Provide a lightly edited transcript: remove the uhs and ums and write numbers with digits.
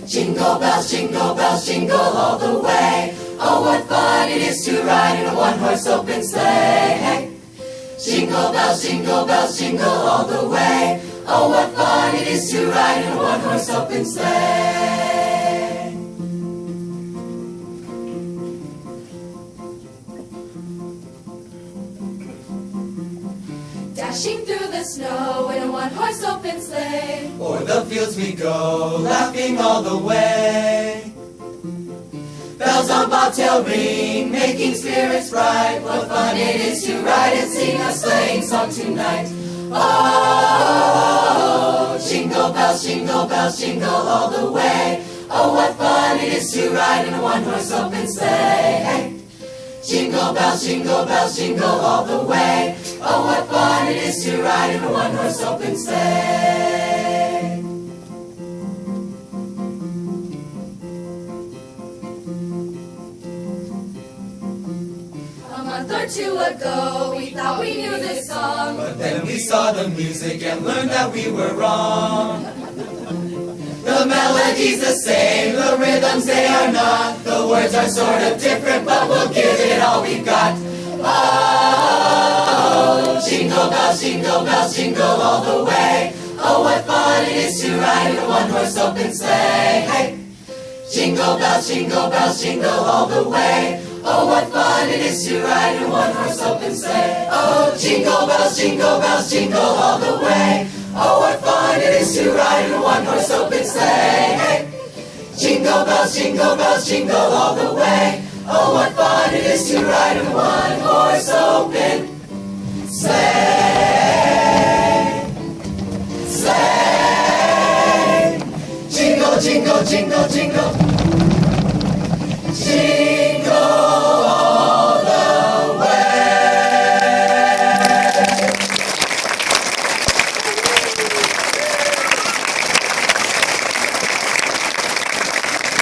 Jingle bells, jingle all the way. Oh, what fun it is to ride in a one-horse open sleigh. Jingle bells, jingle all the way. Oh, what fun it is to ride in a one-horse open sleigh. Dashing through the snow in a one-horse open sleigh. O'er the fields we go, laughing all the way. Bells on bobtail ring, making spirits bright. What fun it is to ride and sing a sleighing song tonight. Oh, jingle bells, jingle all the way. Oh, what fun it is to ride in a one-horse open sleigh. Jingle bells, jingle all the way. Oh, what fun it is to ride in a one-horse open sleigh. A month or two ago, we thought we knew this song, But then we saw the music and learned that we were wrong. The melody's the same, the rhythms they are not. The words are sort of different, but we'll give it all we've got. Oh, jingle bells, jingle all the way. Oh, what fun it is to ride in a one-horse open sleigh. Hey. Jingle bells, jingle all the way. Oh, what fun it is to ride in a one-horse open sleigh. Oh, jingle bells, jingle all the way. Oh, what fun it is to ride in a one-horse open sleigh. Hey. Jingle bells, jingle all the way. Oh, what fun it is to ride in a one-horse open sleigh. Sleigh. Jingle, jingle, jingle, jingle. Jingle.